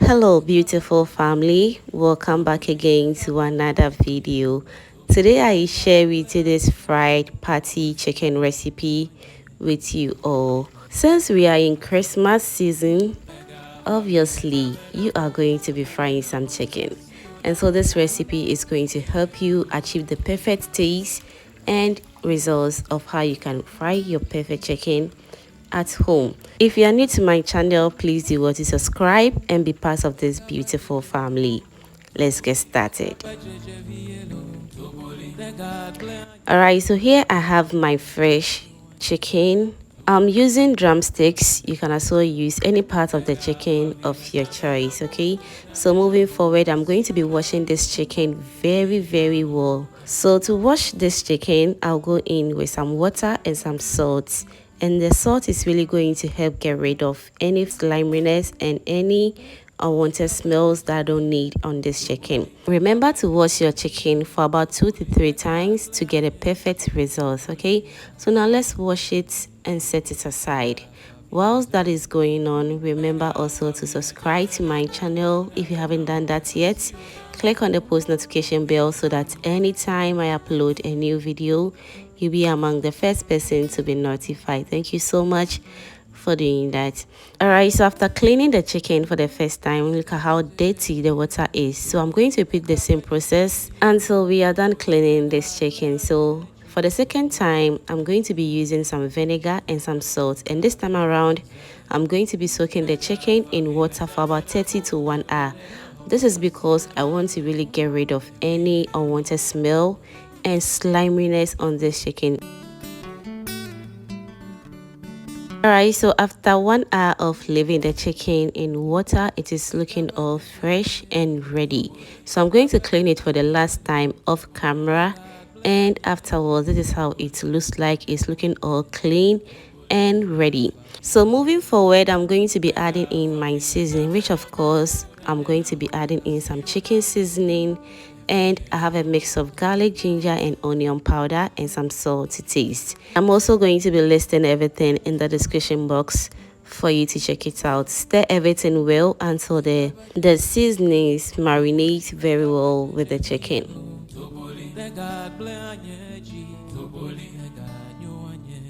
Hello beautiful family, welcome back again to another video. Today I share with you this fried patty chicken recipe with you all. Since we are in Christmas season, obviously you are going to be frying some chicken, and so this recipe is going to help you achieve the perfect taste and results of how you can fry your perfect chicken at home. If you are new to my channel, please do what to subscribe and be part of this beautiful family. Let's get started. Alright, so here I have my fresh chicken. I'm using drumsticks. You can also use any part of the chicken of your choice. Okay, so moving forward, I'm going to be washing this chicken very well. So to wash this chicken, I'll go in with some water and some salt, and the salt is really going to help get rid of any sliminess and any unwanted smells that I don't need on this chicken. Remember to wash your chicken for about 2 to 3 times to get a perfect result. Okay, so now let's wash it and set it aside. Whilst that is going on, remember also to subscribe to my channel if you haven't done that yet. Click on the post notification bell so that anytime I upload a new video, you'll be among the first person to be notified. Thank you so much for doing that. Alright, so after cleaning the chicken for the first time, look at how dirty the water is. So I'm going to repeat the same process until we are done cleaning this chicken. So for the second time, I'm going to be using some vinegar and some salt, and this time around I'm going to be soaking the chicken in water for about 30 to 1 hour. This is because I want to really get rid of any unwanted smell and sliminess on this chicken. Alright, so after 1 hour of leaving the chicken in water, it is looking all fresh and ready. So I'm going to clean it for the last time off camera, and afterwards this is how it looks like. It's looking all clean and ready. So moving forward, I'm going to be adding in my seasoning, which of course I'm going to be adding in some chicken seasoning, and I have a mix of garlic, ginger and onion powder and some salt to taste. I'm also going to be listing everything in the description box for you to check it out. Stir everything well until the seasonings marinate very well with the chicken.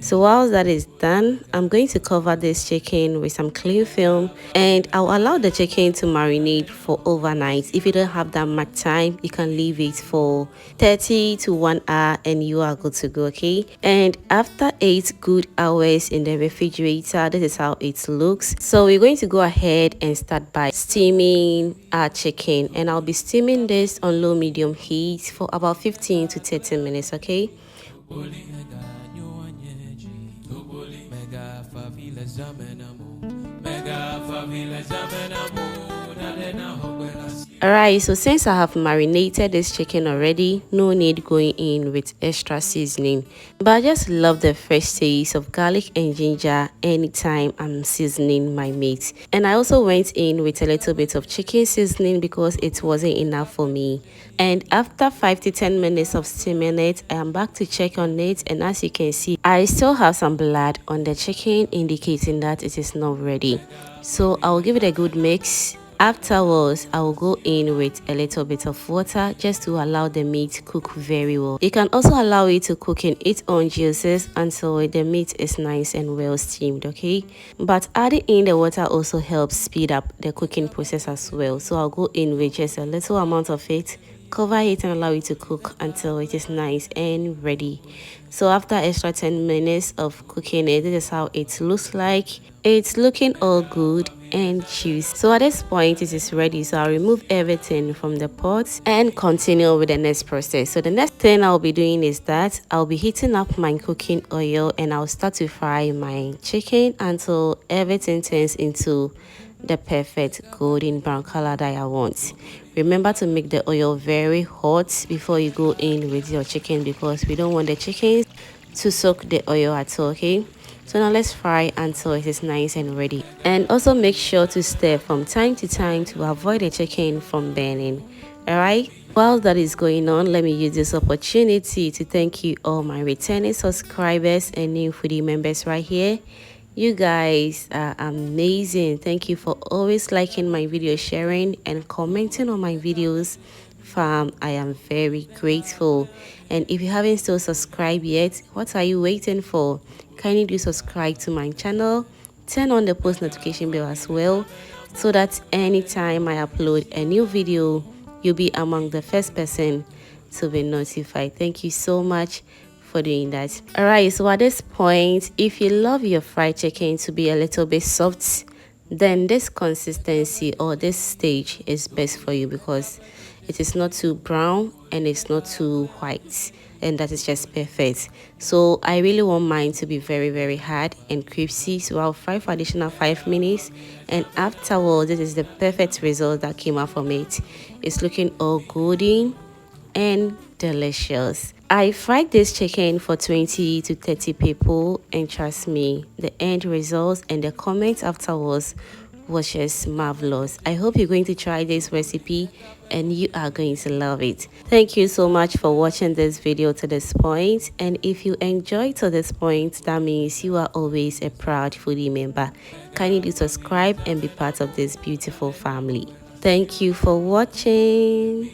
So while that is done, I'm going to cover this chicken with some cling film, and I'll allow the chicken to marinate for overnight. If you don't have that much time, you can leave it for 30 to 1 hour and you are good to go. Okay, and after 8 good hours in the refrigerator, this is how it looks. So we're going to go ahead and start by steaming our chicken, and I'll be steaming this on low medium heat for about 15 to 30 minutes. Okay, alright, so since I have marinated this chicken already, no need going in with extra seasoning, but I just love the fresh taste of garlic and ginger anytime I'm seasoning my meat. And I also went in with a little bit of chicken seasoning because it wasn't enough for me. And after 5 to 10 minutes of steaming it, I am back to check on it, and as you can see, I still have some blood on the chicken, indicating that it is not ready. So I'll give it a good mix. Afterwards, I will go in with a little bit of water just to allow the meat to cook very well. You can also allow it to cook in its own juices until the meat is nice and well steamed. Okay, but adding in the water also helps speed up the cooking process as well. So I'll go in with just a little amount of it, cover it and allow it to cook until it is nice and ready. So after extra 10 minutes of cooking it, this is how it looks like. It's looking all good and juicy. So at this point it is ready, so I'll remove everything from the pot and continue with the next process. So the next thing I'll be doing is that I'll be heating up my cooking oil, and I'll start to fry my chicken until everything turns into the perfect golden brown color that I want. Remember to make the oil very hot before you go in with your chicken, because we don't want the chicken to soak the oil at all. Okay, so now let's fry until it is nice and ready, and also make sure to stir from time to time to avoid the chicken from burning. Alright, while that is going on, let me use this opportunity to thank you all my returning subscribers and new foodie members right here. You guys are amazing. Thank you for always liking my video, sharing and commenting on my videos. Fam, I am very grateful. And if you haven't still subscribed yet, what are you waiting for? Kindly do subscribe to my channel, turn on the post notification bell as well, so that anytime I upload a new video, you'll be among the first person to be notified. Thank you so much for doing that. All right, so at this point, if you love your fried chicken to be a little bit soft, then this consistency or this stage is best for you, because it is not too brown and it's not too white, and that is just perfect. So I really want mine to be very hard and crispy, so I'll fry for additional 5 minutes, and afterwards this is the perfect result that came out from it. It's looking all golden and delicious. I fried this chicken for 20 to 30 people, and trust me, the end results and the comments afterwards was just marvelous. I hope you're going to try this recipe and you are going to love it. Thank you so much for watching this video to this point, and if you enjoyed to this point, that means you are always a proud foodie member. Kindly do subscribe and be part of this beautiful family. Thank you for watching.